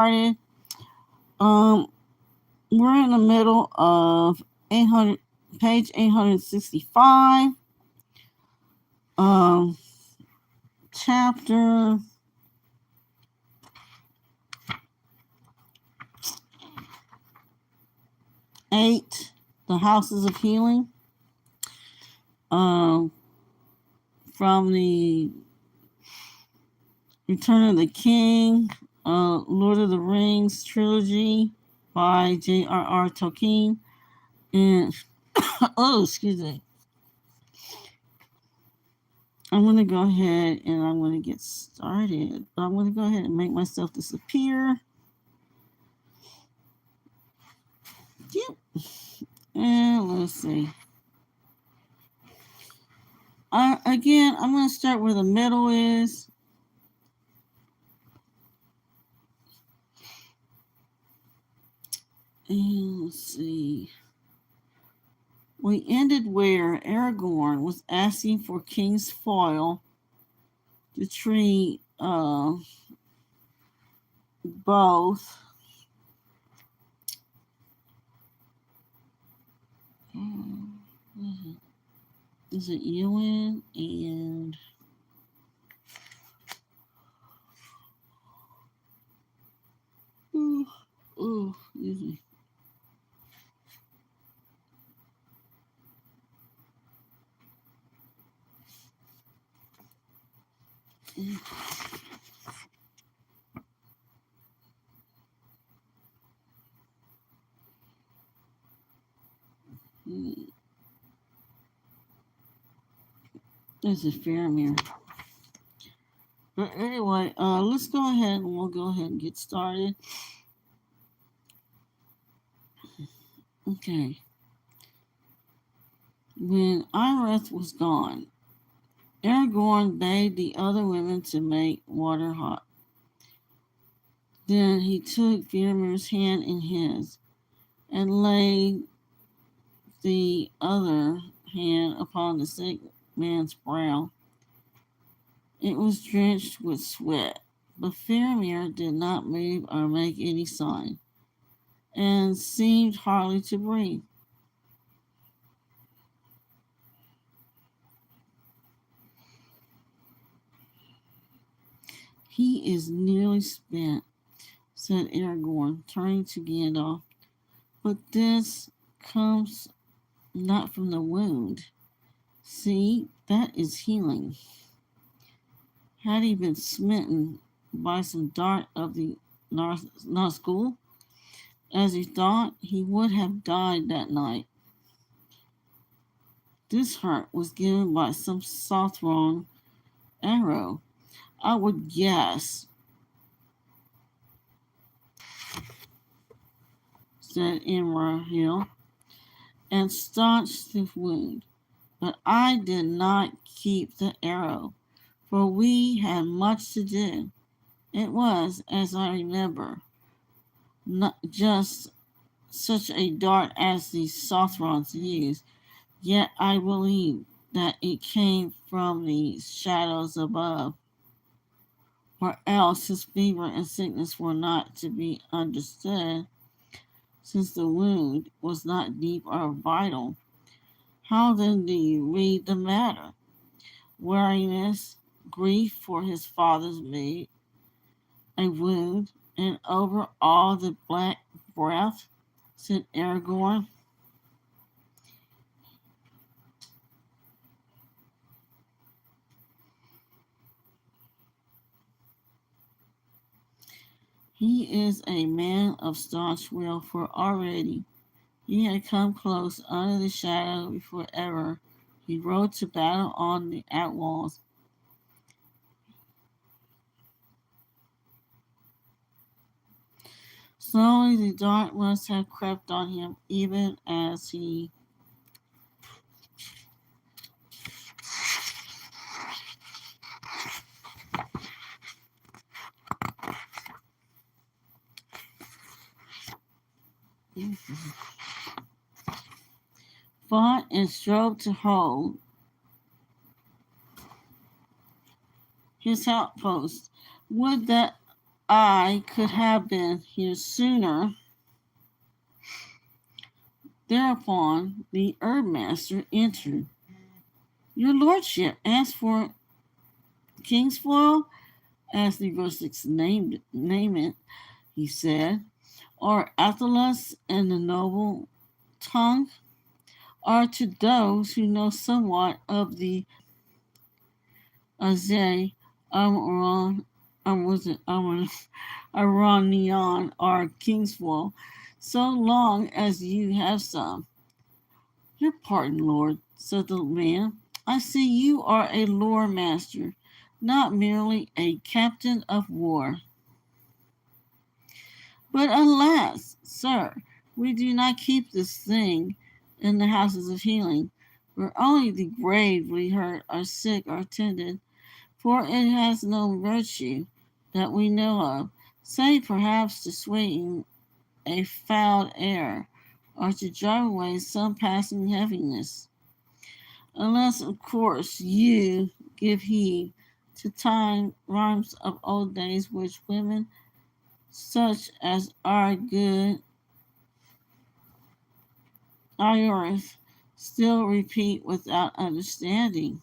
started. Um, we're in the middle of 800, page 865. Um, chapter 8, the houses of healing. Um, from the Return of the King, Lord of the Rings trilogy by JRR Tolkien. And, oh, excuse me. I'm going to go ahead and I'm going to get started. But I'm going to go ahead and make myself disappear. Yep. And let's see. Again, I'm going to start where the middle is. And let's see. We ended where Aragorn was asking for King's foil to treat both. Is it Ewan and excuse me. This is Faramir. But anyway, let's go ahead and we'll go ahead and get started. Okay. When Ioreth was gone, Aragorn bade the other women to make water hot. Then he took Faramir's hand in his and laid the other hand upon the sick man's brow. It was drenched with sweat, but Faramir did not move or make any sign, and seemed hardly to breathe. He is nearly spent, said Aragorn, turning to Gandalf. But this comes not from the wound. See, that is healing. Had he been smitten by some dart of the Nazgul, as he thought, he would have died that night. This hurt was given by some Sauron arrow, I would guess, said Imrahil, and staunched the wound. But I did not keep the arrow, for we had much to do. It was, as I remember, not just such a dart as the Southrons used, yet I believe that it came from the shadows above, or else his fever and sickness were not to be understood, since the wound was not deep or vital. How then do you read the matter? Weariness, grief for his father's maid, a wound, and over all the black breath, said Aragorn. He is a man of staunch will, for already he had come close under the shadow before ever he rode to battle on the outlaws. Slowly the dark must have crept on him, even as he fought and strove to hold his outpost. Would that I could have been here sooner. Thereupon the Earthmaster entered. Your lordship asked for Kingsfoil, as the rustics name it, he said, or Athalas in the noble tongue, are to those who know somewhat of the Azay Aronion or Kingsfoil, so long as you have some. Your pardon, Lord, said the man. I see you are a lore master, not merely a captain of war. But alas, sir, we do not keep this thing in the houses of healing, where only the gravely hurt or sick are tended, for it has no virtue that we know of, save perhaps to sweeten a foul air, or to drive away some passing heaviness. Unless, of course, you give heed to time rhymes of old days which women such as our good Iris still repeat without understanding.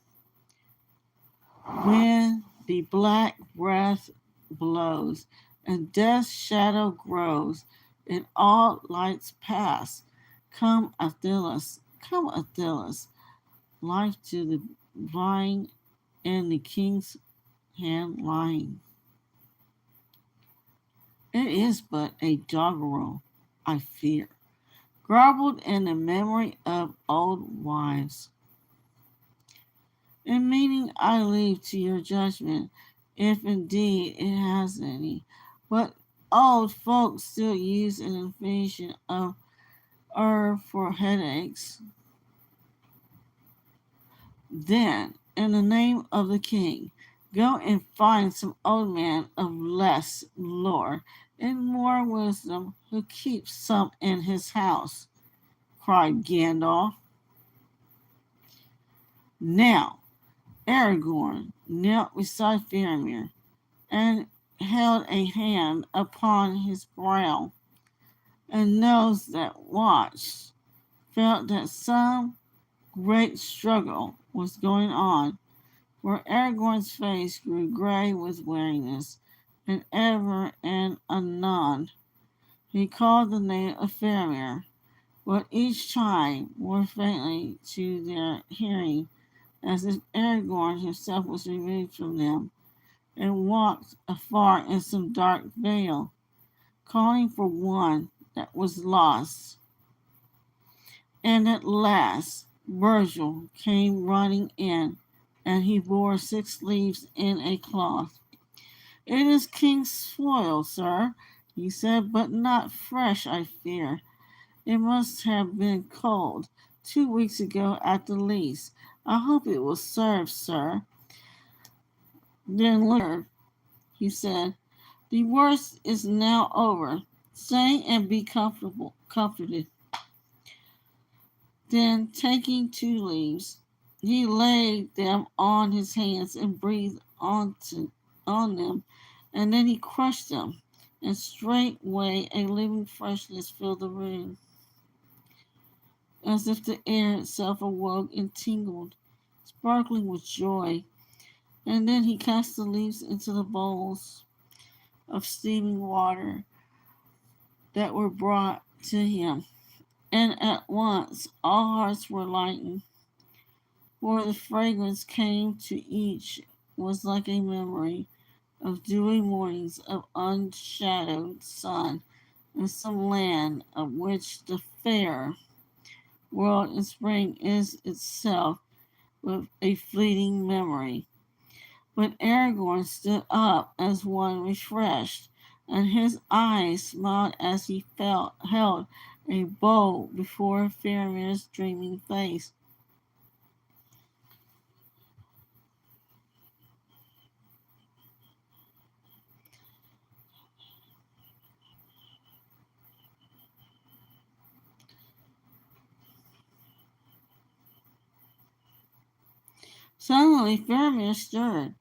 When the black breath blows and death's shadow grows and all lights pass, come Athilus, life to the blind and the king's hand lying. It is but a doggerel, I fear, garbled in the memory of old wives. In meaning I leave to your judgment, if indeed it has any. But old folks still use an infusion of herb for headaches. Then, in the name of the king, go and find some old man of less lore and more wisdom who keeps some in his house, cried Gandalf. Now, Aragorn knelt beside Faramir and held a hand upon his brow, and those that watched felt that some great struggle was going on, for Aragorn's face grew gray with weariness, and ever and anon he called the name of Faramir, but each time more faintly to their hearing, as if Aragorn himself was removed from them, and walked afar in some dark vale, calling for one that was lost. And at last Virgil came running in, and he bore 6 leaves in a cloth. It is king's spoil, sir, he said, but not fresh, I fear. It must have been cold 2 weeks ago at the least. I hope it will serve, sir. Then look, he said, the worst is now over. Stay and be comforted. Then, taking 2 leaves, he laid them on his hands and breathed on them, and then he crushed them, and straightway a living freshness filled the room, as if the air itself awoke and tingled, sparkling with joy. And then he cast the leaves into the bowls of steaming water that were brought to him, and at once all hearts were lightened, for the fragrance came to each was like a memory of dewy mornings of unshadowed sun in some land of which the fair world in spring is itself with a fleeting memory. But Aragorn stood up as one refreshed, and his eyes smiled as he held a bowl before Faramir's dreaming face. Suddenly Faramir stirred.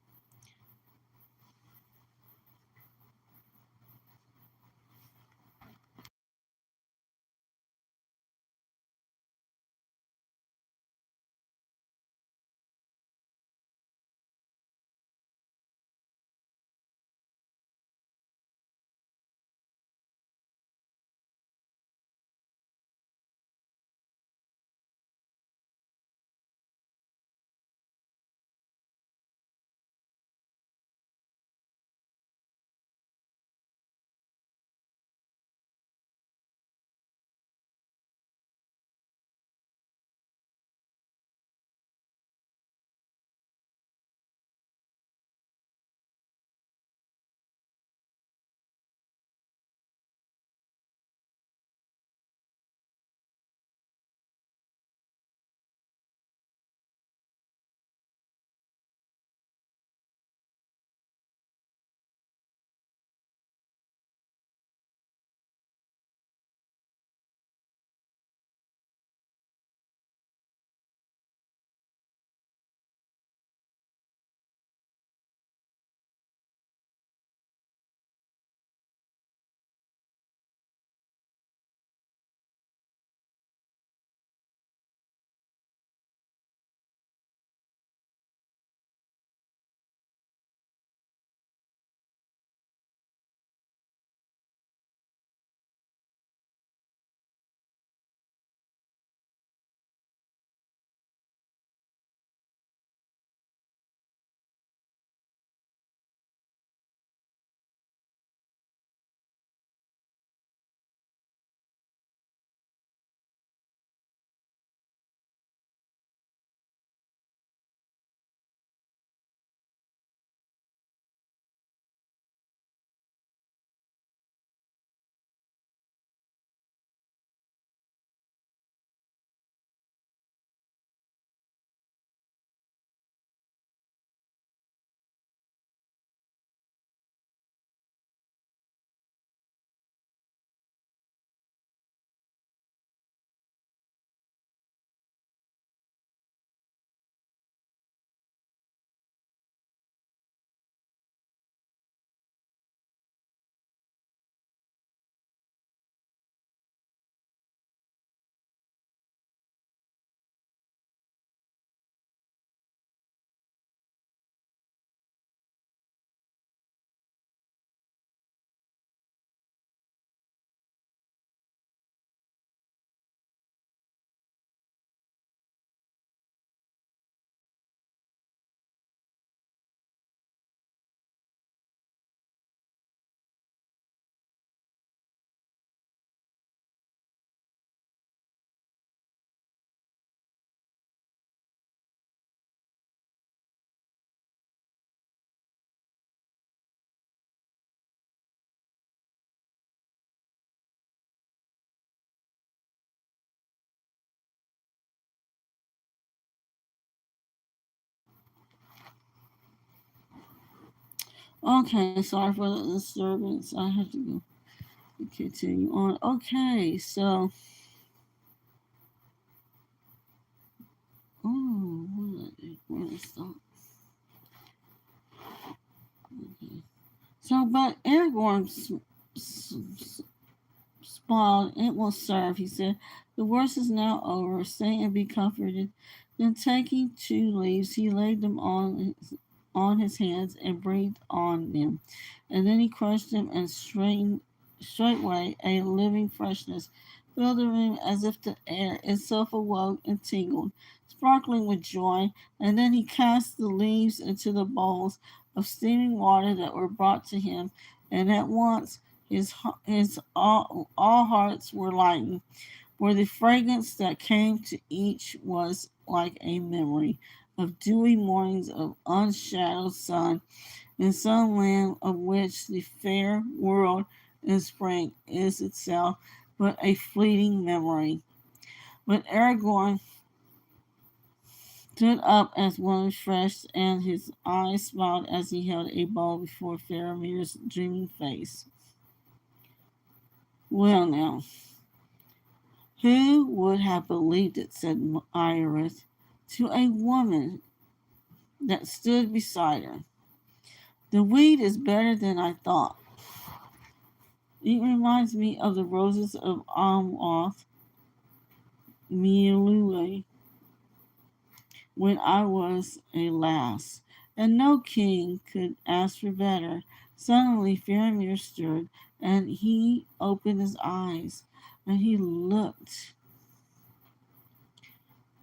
Okay, sorry for the disturbance. I have to continue on. Okay, so oh, where is that? Okay. So, but Aragorn smiled. It will serve, he said. The worst is now over. Stay and be comforted. Then, taking 2 leaves, he laid them on his hands and breathed on them. And then he crushed them, and straightway a living freshness filled the room as if the air itself awoke and tingled, sparkling with joy. And then he cast the leaves into the bowls of steaming water that were brought to him, and at once his all hearts were lightened, for the fragrance that came to each was like a memory of dewy mornings of unshadowed sun in some land of which the fair world in spring is itself but a fleeting memory. But Aragorn stood up as one refreshed, and his eyes smiled as he held a bowl before Faramir's dreaming face. Well, now, who would have believed it, said Iris to a woman that stood beside her. The weed is better than I thought. It reminds me of the roses of Amroth, Miulue, when I was a lass, and no king could ask for better. Suddenly Faramir stirred, and he opened his eyes, and he looked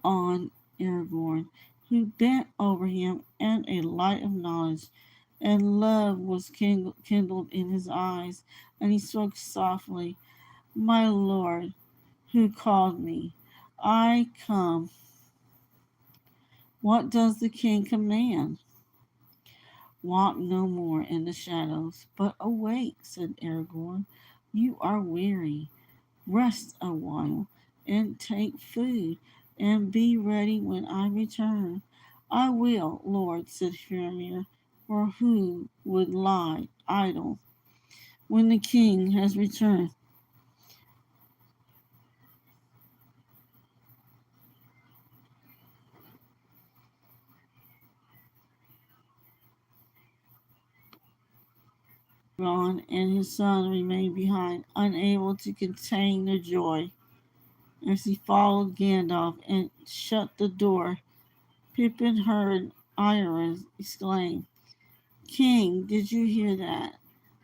on Aragorn, who bent over him, and a light of knowledge and love was kindled in his eyes, and he spoke softly, My lord, who called me? I come. What does the king command? Walk no more in the shadows, but awake, said Aragorn. You are weary. Rest a while, and take food, and be ready when I return. I will, Lord, said Faramir, for who would lie idle when the king has returned? Ron and his son remained behind, unable to contain their joy as he followed Gandalf and shut the door. Pippin heard Iris exclaim, King, did you hear that?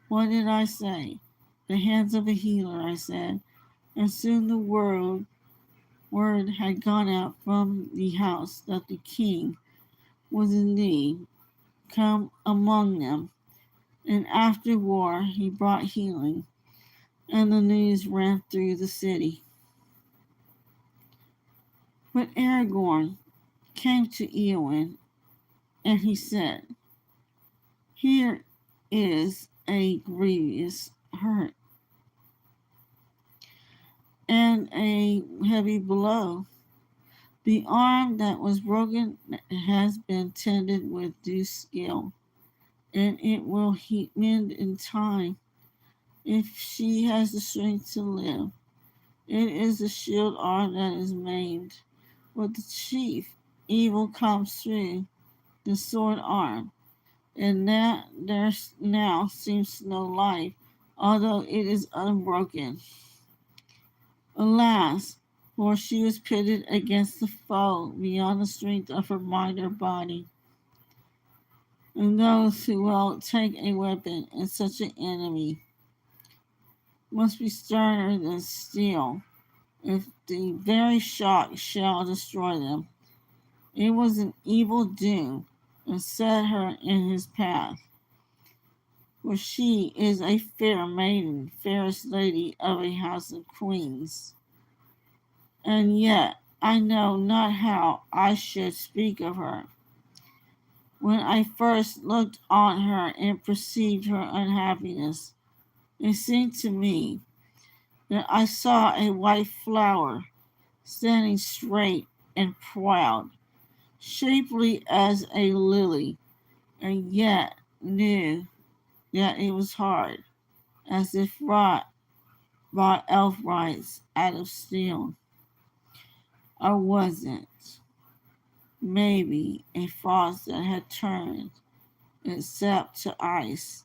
What did I say? The hands of a healer, I said. And soon the word had gone out from the house that the king was indeed come among them. And after war he brought healing, and the news ran through the city. But Aragorn came to Eowyn, and he said, Here is a grievous hurt and a heavy blow. The arm that was broken has been tended with due skill, and it will mend in time if she has the strength to live. It is the shield arm that is maimed, but the chief evil comes through the sword arm, and that there now seems no life, although it is unbroken. Alas, for she was pitted against the foe beyond the strength of her mind or body. And those who will take a weapon in such an enemy must be sterner than steel, if the very shock shall destroy them. It was an evil doom, and set her in his path. For she is a fair maiden, fairest lady of a house of queens. And yet I know not how I should speak of her. When I first looked on her and perceived her unhappiness, it seemed to me that I saw a white flower standing straight and proud, shapely as a lily, and yet new. yet it was hard, as if wrought elf rights out of steel. Or was it, maybe, a frost that had turned itself to ice,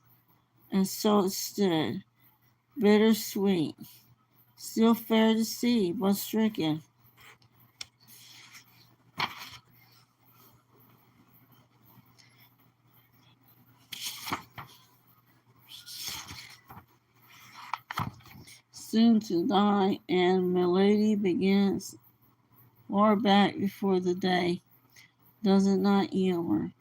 and so it stood, bittersweet, still fair to see, but stricken. Soon to die, and milady begins more back before the day, does it not, Eomer?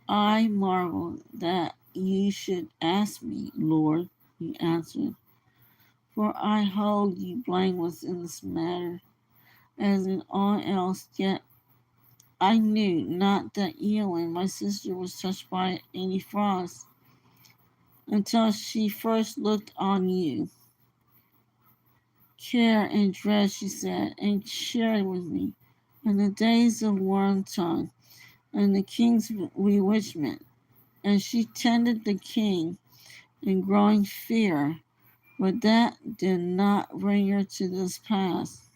I marvel that ye should ask me, Lord, he answered, for I hold ye blameless in this matter, as in all else, yet I knew not that Eowyn, my sister, was touched by any frost, until she first looked on you. Care and dread, she said, and shared with me in the days of Wormtongue and the king's bewitchment, and she tended the king in growing fear, but that did not bring her to this pass.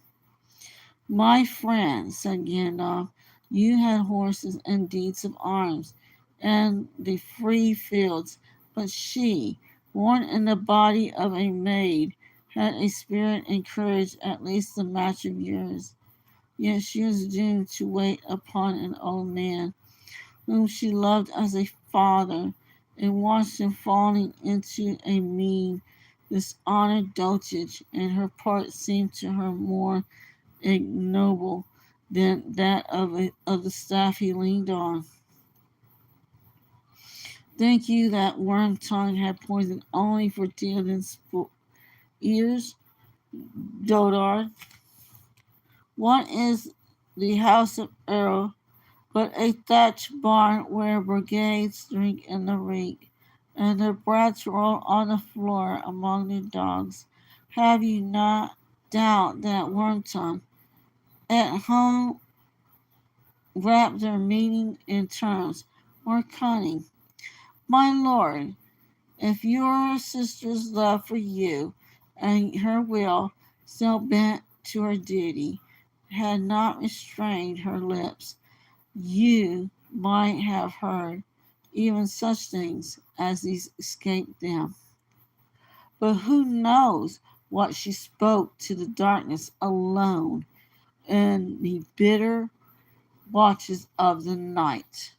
My friend, said Gandalf, you had horses and deeds of arms, and the free fields, but she, born in the body of a maid, had a spirit and courage at least the match of yours. Yet she was doomed to wait upon an old man, whom she loved as a father, and watched him falling into a mean, dishonored dotage, and her part seemed to her more ignoble than that of the staff he leaned on. Think you that Wormtongue had poison only for Theoden's ears, Dodard? What is the house of Errol but a thatched barn where brigades drink in the reek, and their brats roll on the floor among the dogs? Have you not doubt that Wormtongue at home wrap their meaning in terms more cunning? My lord, if your sister's love for you and her will, still bent to her duty, had not restrained her lips, you might have heard even such things as these escaped them. But who knows what she spoke to the darkness alone in the bitter watches of the night,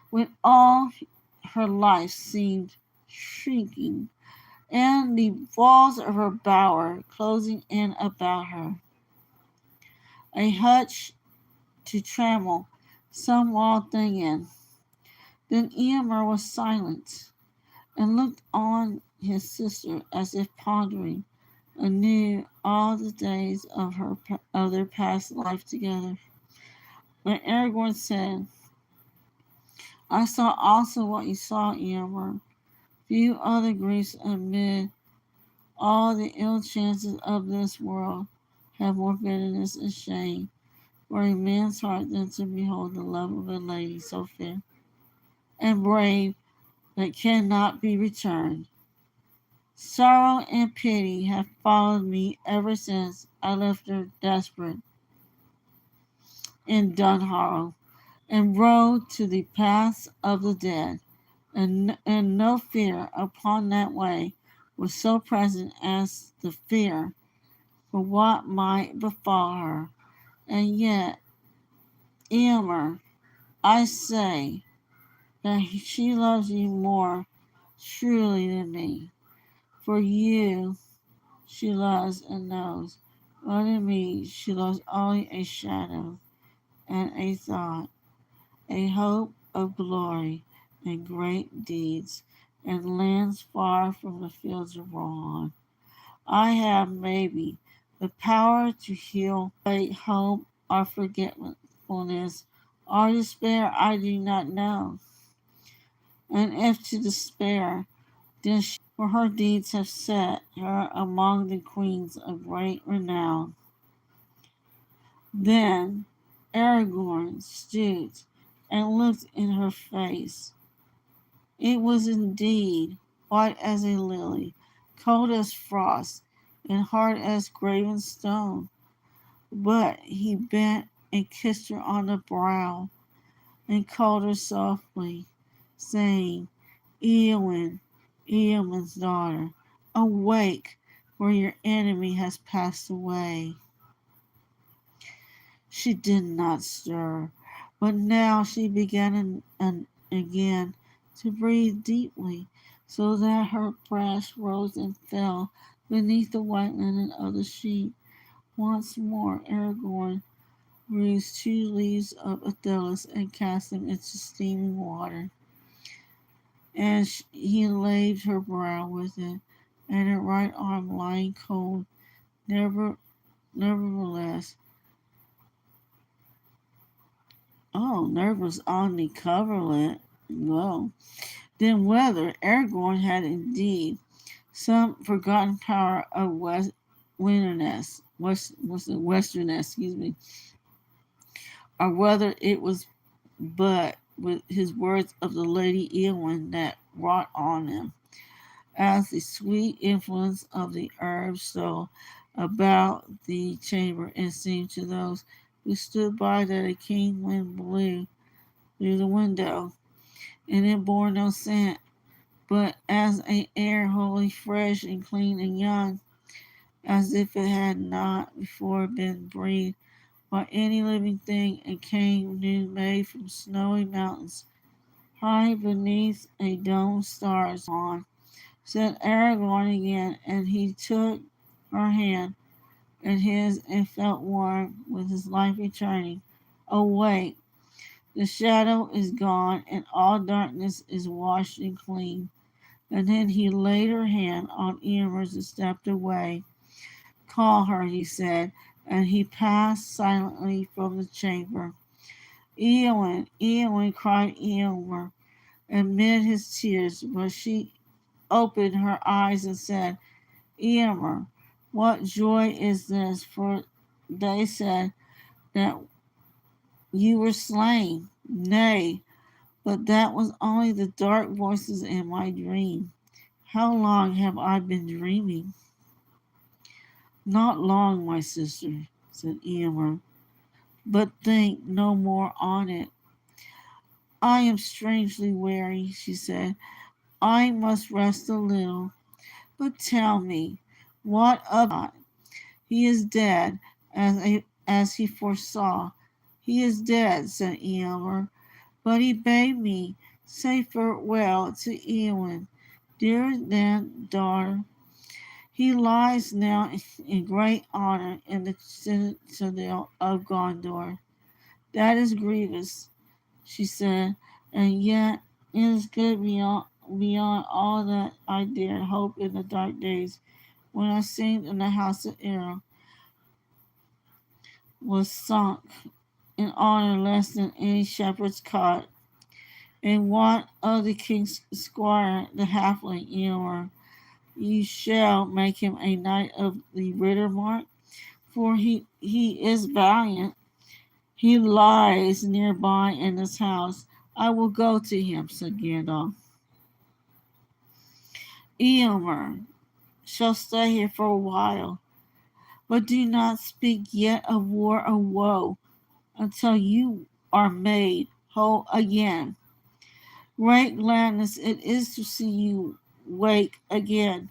when all her life seemed shrinking, and the walls of her bower closing in about her. A hutch to trammel some wild thing in. Then Eomer was silent, and looked on his sister as if pondering anew all the days of their past life together. But Aragorn said, I saw also what you saw, Eomer. Few other griefs amid all the ill chances of this world have more bitterness and shame for a man's heart than to behold the love of a lady so fair and brave that cannot be returned. Sorrow and pity have followed me ever since I left her desperate in Dunharrow and rode to the paths of the dead, and no fear upon that way was so present as the fear for what might befall her. And yet, Eomer, I say that she loves you more truly than me. For you she loves and knows, but in me she loves only a shadow and a thought, a hope of glory and great deeds, and lands far from the fields of wrong. I have maybe the power to heal great hope or forgetfulness or despair, I do not know. And if to despair, then for her deeds have set her among the queens of great renown. Then Aragorn stooped and looked in her face, It was indeed white as a lily, cold as frost, and hard as graven stone. But he bent and kissed her on the brow, and called her softly, saying, Eowyn, Eowyn's daughter, awake, for your enemy has passed away. She did not stir, but now she began again to breathe deeply, so that her breast rose and fell beneath the white linen of the sheet. Once more Aragorn raised 2 leaves of Athelas and cast them into steaming water, and he laved her brow with it, and her right arm lying cold. Nevertheless, nervous on the coverlet. Well, then whether Aragorn had indeed some forgotten power of Westernness, or whether it was but with his words of the Lady Eowyn that wrought on him, as the sweet influence of the herbs stole about the chamber, and seemed to those who stood by that a keen wind blew through the window, and it bore no scent, but as an air wholly fresh and clean and young, as if it had not before been breathed by any living thing, and came new made from snowy mountains, high beneath a dome of stars on, said Aragorn again, and he took her hand in his and felt warm with his life returning. Awake, the shadow is gone, and all darkness is washed and clean. And then he laid her hand on Eomer's and stepped away. Call her, he said, and he passed silently from the chamber. Eowyn, Eowyn, cried Eomer amid his tears, but she opened her eyes and said, Eomer, what joy is this? For they said that you were slain. Nay, but that was only the dark voices in my dream. How long have I been dreaming? Not long, my sister, said Eomer, but think no more on it. I am strangely weary, she said. I must rest a little. But tell me, what of God? He is dead, as he foresaw. He is dead, said Eomer, but he bade me say farewell to Eowyn, dear then daughter. He lies now in great honor in the citadel of Gondor. That is grievous, she said, and yet it is good beyond all that I dared hope in the dark days when I seemed in the house of Arrow was sunk in honor less than any shepherd's cot. And what of the king's squire, the halfling Eomer? You shall make him a knight of the Rittermark, for he is valiant. He lies nearby in this house. I will go to him, said Gandalf. Eomer shall stay here for a while, but do not speak yet of war or woe until you are made whole again. Great gladness it is to see you wake again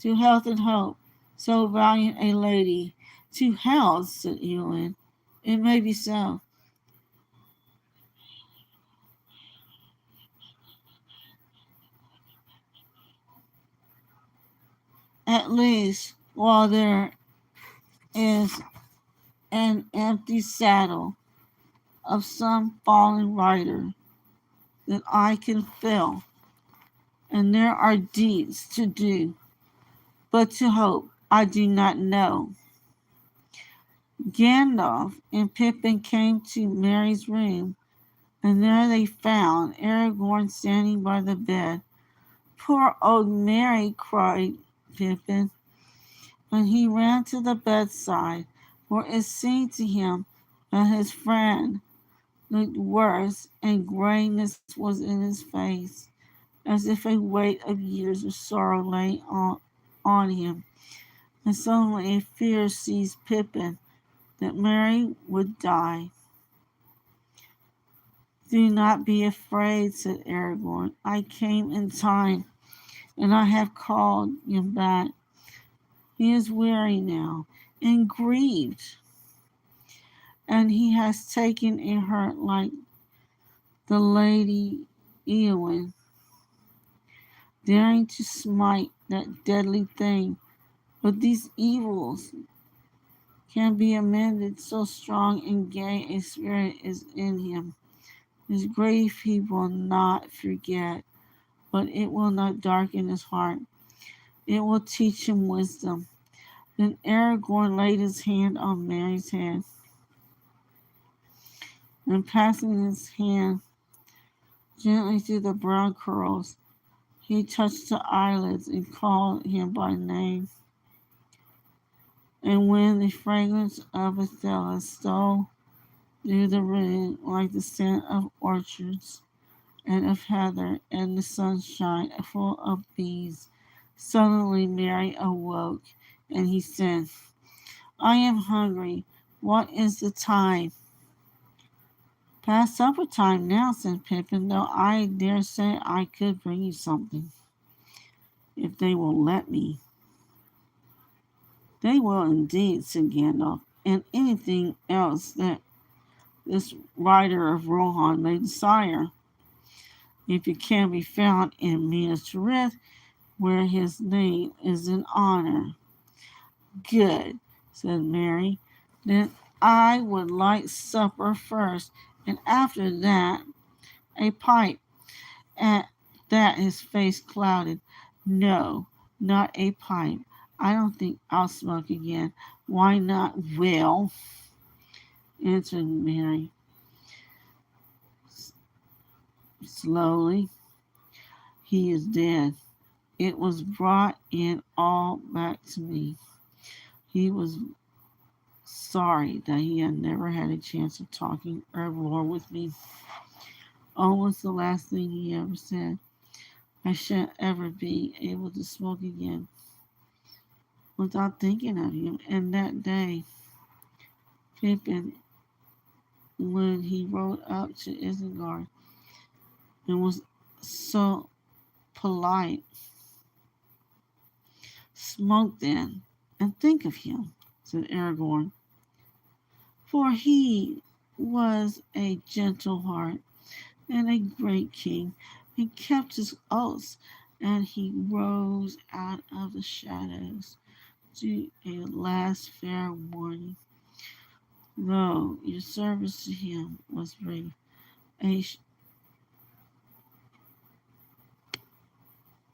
to health and hope, so valiant a lady. To health, said Eowyn. It may be so. At least while there is an empty saddle of some fallen rider that I can fill, and there are deeds to do, but to hope I do not know. Gandalf and Pippin came to Merry's room, and there they found Aragorn standing by the bed. Poor old Merry, cried Pippin, and he ran to the bedside, for it seemed to him that his friend looked worse, and grayness was in his face. as if a weight of years of sorrow lay on him. And suddenly a fear seized Pippin that Merry would die. "Do not be afraid," said Aragorn. "I came in time, and I have called him back. He is weary now, and grieved, and he has taken a hurt like the Lady Eowyn, daring to smite that deadly thing. But these evils can be amended, so strong and gay a spirit is in him. His grief he will not forget, but it will not darken his heart. It will teach him wisdom." Then Aragorn laid his hand on Merry's head, and passing his hand gently through the brown curls, he touched the eyelids and called him by name. And when the fragrance of Athela stole through the room like the scent of orchards and of heather and the sunshine full of bees, suddenly Merry awoke, and he said, "I am hungry. What is the time?" "Past supper time now," said Pippin, "though I dare say I could bring you something, if they will let me." "They will indeed," said Gandalf, "and anything else that this rider of Rohan may desire, if it can be found in Minas Tirith, where his name is in honor." "Good," said Merry. "Then I would like supper first, and after that a pipe." At that his face clouded. "No, not a pipe. I don't think I'll smoke again." "Why not?" "Well," answered Merry slowly, "he is dead. It was brought in all back to me. He was sorry that he had never had a chance of talking herblore with me. Almost the last thing he ever said. I shan't ever be able to smoke again without thinking of him." And that day, Pippin, when he rode up to Isengard and was so polite, "Smoke then, and think of him," said Aragorn, "for he was a gentle heart and a great king, and kept his oaths." And he rose out of the shadows to a last fair warning, though your service to him was brief.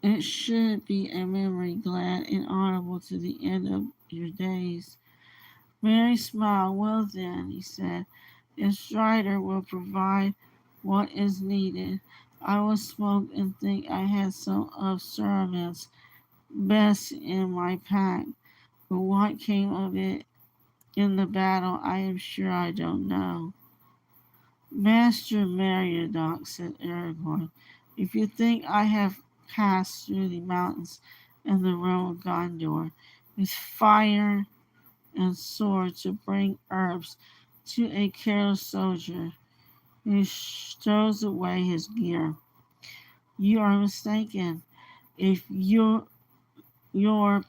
It should be a memory glad and honorable to the end of your days." Merry smiled. "Well then," he said, "if Strider will provide what is needed, I will smoke and think I had some of Suramit's best in my pack. But what came of it in the battle, I am sure I don't know." "Master Meriadoc," said Aragorn, "if you think I have passed through the mountains and the realm of Gondor with fire and sword to bring herbs to a careless soldier who throws away his gear, you are mistaken. If your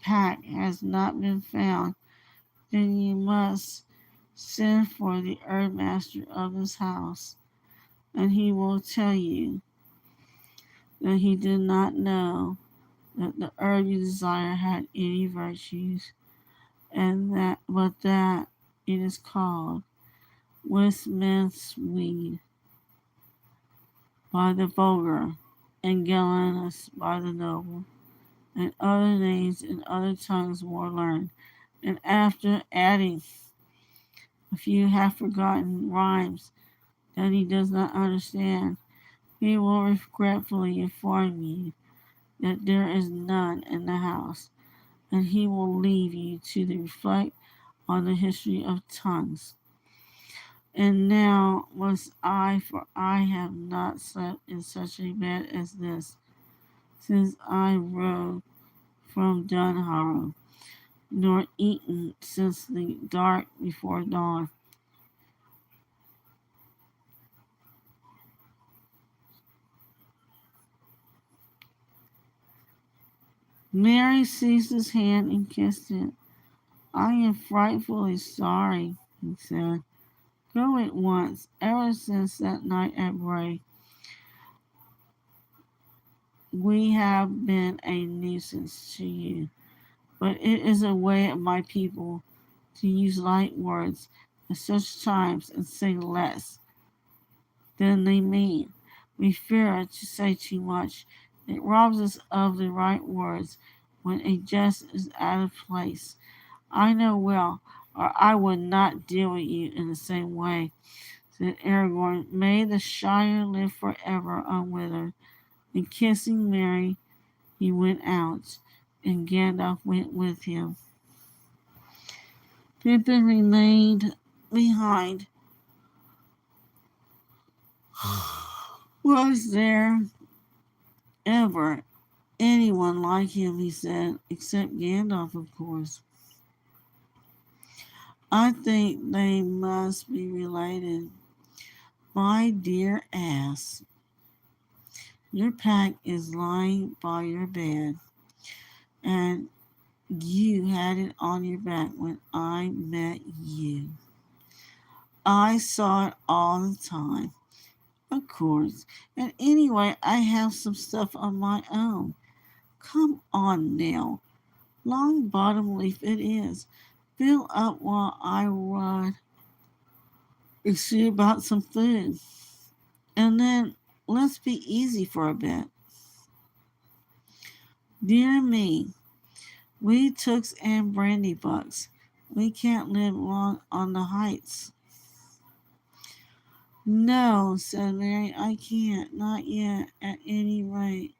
pack has not been found, then you must send for the herb master of this house, and he will tell you that he did not know that the herb you desire had any virtues, and that it is called Westminster weed by the vulgar, and Galenus by the noble, and other names in other tongues more learned." And after adding a few half forgotten rhymes that he does not understand, he will regretfully inform you that there is none in the house, and he will leave you to reflect on the history of tongues. And now must I, for I have not slept in such a bed as this. since I rode from Dunharrow, nor eaten since the dark before dawn. Mary seized his hand and kissed it. I am frightfully sorry, he said. Go at once. Ever since that night at Bray, we have been a nuisance to you. But it is a way of my people to use light words at such times and say less than they mean. We fear to say too much. It robs us of the right words when a jest is out of place. I know well, or I would not deal with you in the same way, said Aragorn. May the Shire live forever unwithered. And kissing Mary, he went out, and Gandalf went with him. Pippin remained behind. Was there ever anyone like him, he said, except Gandalf, of course. I think they must be related. My dear ass, your pack is lying by your bed, and you had it on your back when I met you. I saw it all the time, of course, and anyway, I have some stuff of my own. Come on now, long bottom leaf it is. Fill up while I run and see about some food. And then let's be easy for a bit. Dear me, we tooks and brandy bucks. We can't live long on the heights. No, said Mary, I can't, not yet, at any rate.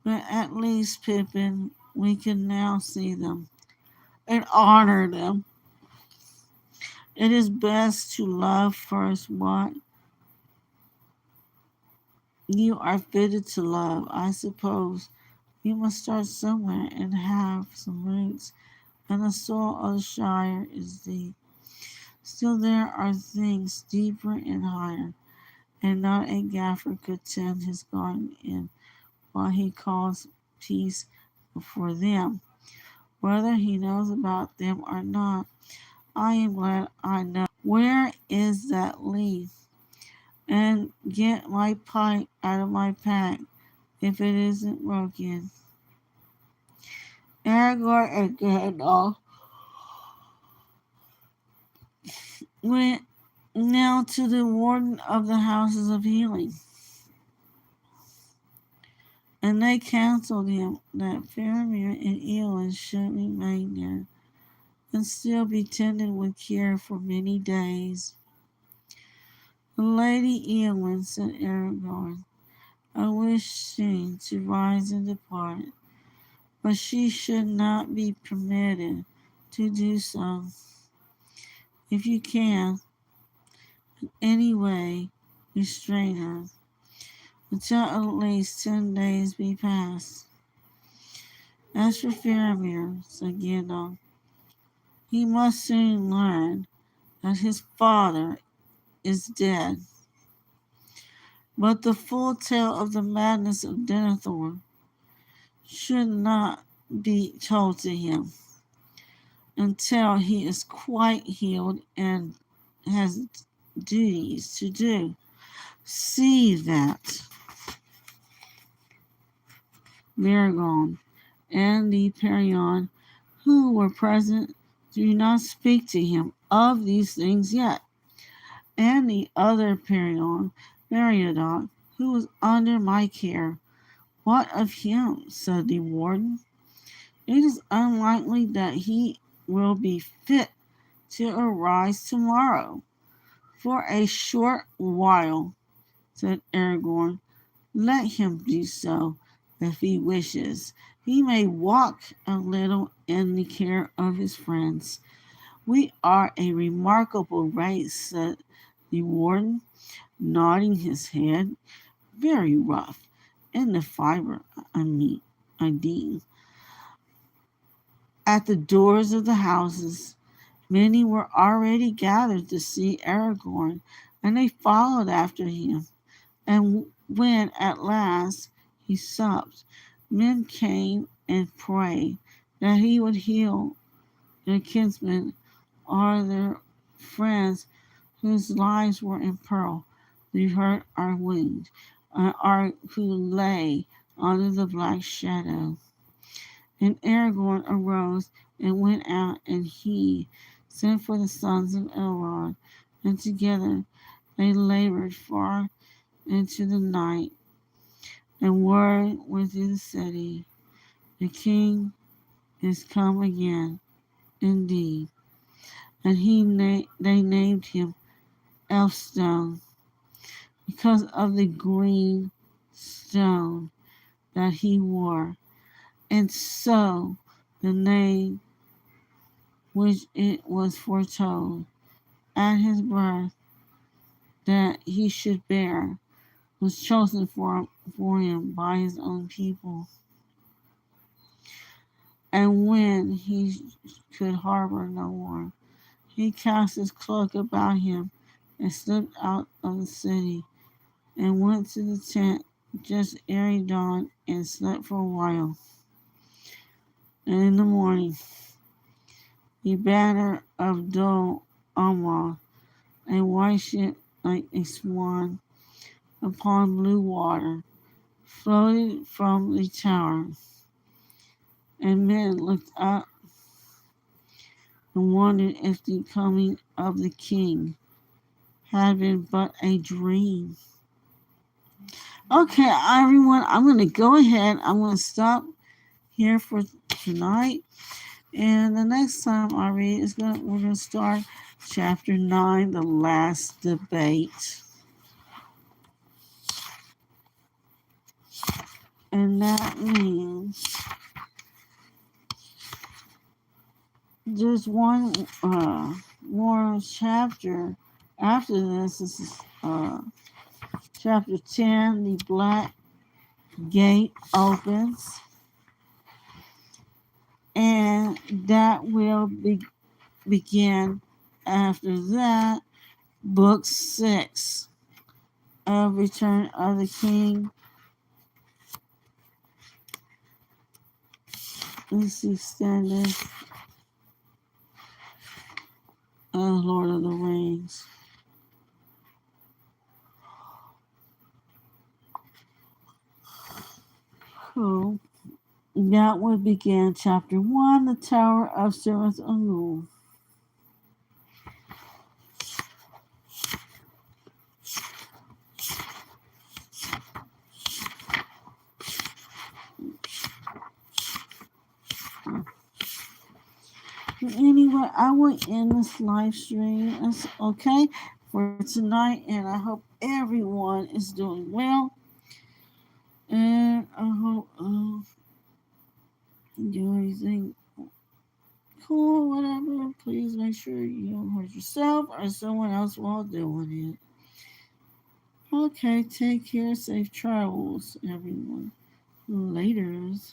But at least, Pippin, we can now see them and honor them. It is best to love first what you are fitted to love. I suppose you must start somewhere and have some roots, and the soil of the Shire is deep. Still, there are things deeper and higher, and not a gaffer could tend his garden in what he calls peace for them. Whether he knows about them or not, I am glad I know. Where is that leaf? And get my pipe out of my pack if it isn't broken. Aragorn and Gandalf went now to the warden of the houses of healing, and they counseled him that Faramir and Eowyn should remain there and still be tended with care for many days. Lady Eowyn, said Aragorn, I wish soon to rise and depart, but she should not be permitted to do so. If you can, in any way, restrain her until at least 10 days be past. As for Faramir, said Gandalf, he must soon learn that his father is dead. But the full tale of the madness of Denethor should not be told to him until he is quite healed and has duties to do. See that Maragon and the Perion who were present do not speak to him of these things yet. And the other Perion, Meriadoc, who was under my care, what of him? Said the warden. It is unlikely that he will be fit to arise tomorrow. For a short while, said Aragorn, let him do so if he wishes. He may walk a little in the care of his friends. We are a remarkable race, said the warden, nodding his head. Very rough in the fiber, I mean. At the doors of the houses, many were already gathered to see Aragorn, and they followed after him. And when at last he supped, men came and prayed that he would heal their kinsmen or their friends whose lives were in peril, who hurt or wounded, or who lay under the black shadow. And Aragorn arose and went out, and he sent for the sons of Elrond, and together they labored far into the night, and word went through the city, the king is come again, indeed. And they named him Elfstone, because of the green stone that he wore. And so the name which it was foretold at his birth that he should bear was chosen for him by his own people. And when he could harbor no more, he cast his cloak about him and slipped out of the city and went to the tent just ere dawn and slept for a while. And in the morning, the banner of Dol Amra, a white ship like a swan upon blue water, floated from the tower, and men looked up and wondered if the coming of the king had been but a dream. Okay, everyone, I'm going to go ahead. I'm going to stop here for tonight. And the next time I read we're going to start chapter 9, the last debate. And that means there's one more chapter after this. This is chapter 10, the Black Gate opens. And that will begin after that, book 6 of Return of the King. Let's see, standard Lord of the Rings. Cool. That would begin chapter 1, the Tower of Servants Ungul. Anyway, I will end this live stream. It's okay for tonight, and I hope everyone is doing well. And I hope you do anything cool, whatever. Please make sure you don't hurt yourself or someone else while doing it. Okay, take care. Safe travels, everyone. Laters.